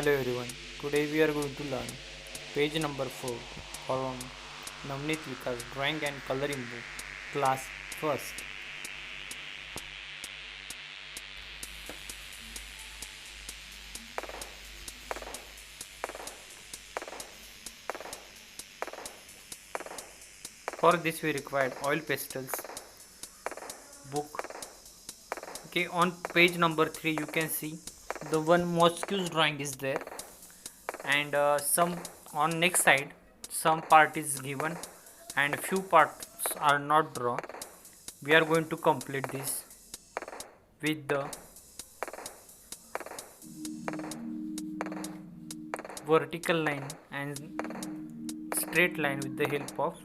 Hello everyone, today we are going to learn page number 4 from NavNeet Vikas Drawing and Coloring Book, class 1st. For this we required oil pastels, book. Okay, on page number 3 you can see the one mosquito's drawing is there, and some on next side some part is given and few parts are not drawn. We are going to complete this with the vertical line and straight line with the help of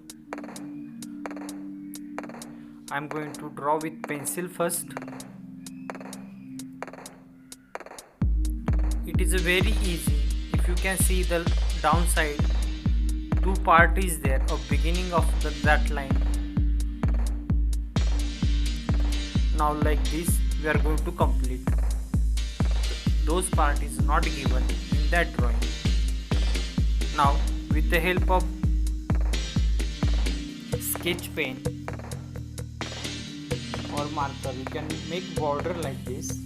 I am going to draw with pencil first. It is very easy. If you can see the downside, two part is there of beginning of that line. Now like this we are going to complete. Those part is not given in that drawing. Now with the help of sketch pen or marker you can make border like this.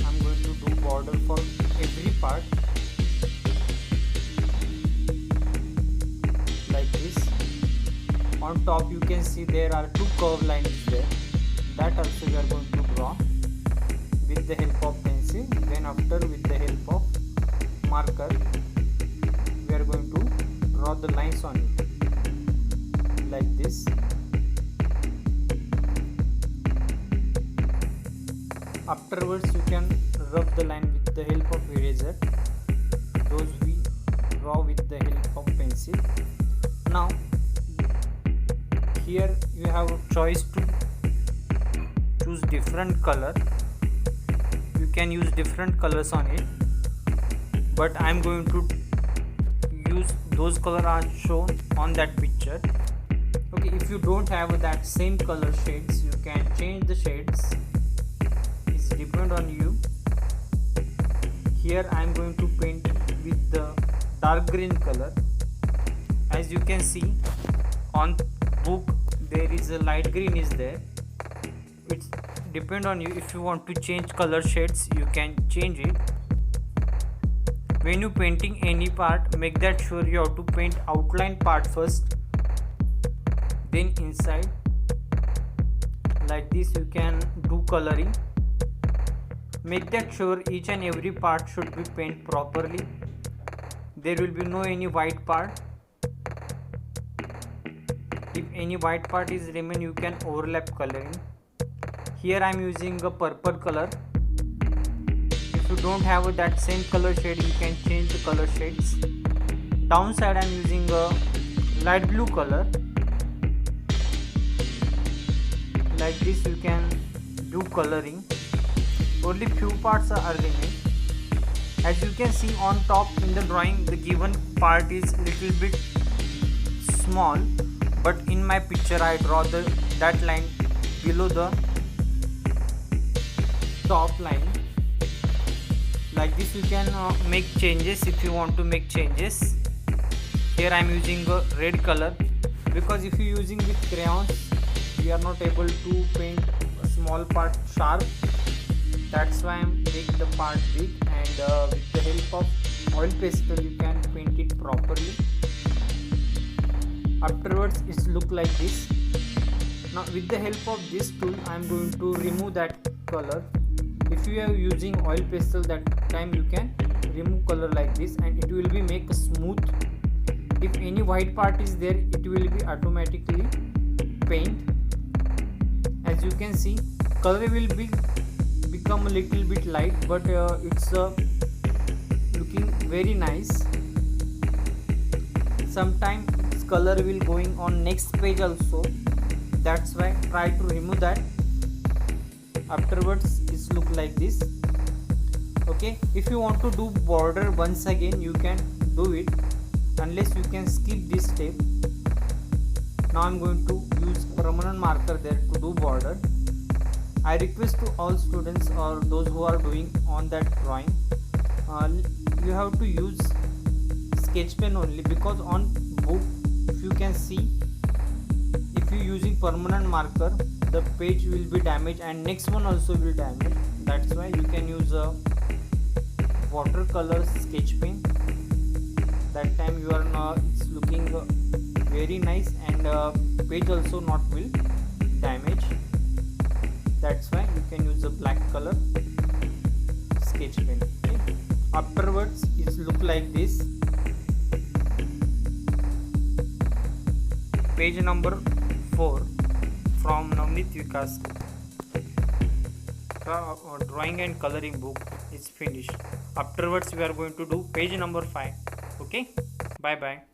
I'm going to do border for every part like this. On top you can see there are two curve lines there, that also we are going to draw with the help of pencil. Then after with the help of marker we are going to draw the lines on it like this. Afterwards you can rub the line with the help of eraser. Those we draw with the help of pencil. Now here you have a choice to choose different color. You can use different colors on it, but I am going to use those color are shown on that picture. Okay, if you don't have that same color shades, you can change the shades. Depend on you. Here I am going to paint with the dark green color. As you can see on book there is a light green is there. It's depend on you. If you want to change color shades you can change it. When you painting any part, make that sure you have to paint outline part first, then inside like this you can do coloring. Make that sure each and every part should be painted properly. There will be no any white part. If any white part is remain, you can overlap coloring. Here I am using a purple color. If you don't have that same color shade, you can change the color shades. Downside I am using a light blue color. Like this you can do coloring. Only few parts are remain. As you can see on top in the drawing, the given part is little bit small, but in my picture I draw that line below the top line. Like this you can make changes if you want to make changes. Here I am using a red color because if you using with crayons we are not able to paint a small part sharp. That's why I am make the part big, and with the help of oil pastel you can paint it properly. Afterwards it look like this. Now with the help of this tool I am going to remove that color. If you are using oil pastel, that time you can remove color like this and it will be make a smooth. If any white part is there, it will be automatically paint. As you can see, color will be become a little bit light, but it's looking very nice. Sometime its color will going on next page also. That's why try to remove that. Afterwards it look like this. Okay, if you want to do border once again you can do it, unless you can skip this step. Now I'm going to use permanent marker there to do border. I request to all students or those who are doing on that drawing, you have to use sketch pen only, because on book, if you can see, if you using permanent marker, the page will be damaged and next one also will damage. That's why you can use a watercolor sketch pen. That time you are not, it's looking very nice, and page also not will damage. That's why you can use a black color sketch pen. Okay. Afterwards it look like this. Page number 4 from Navneet Vikas drawing and coloring book is finished. Afterwards we are going to do page number 5. Okay, bye bye.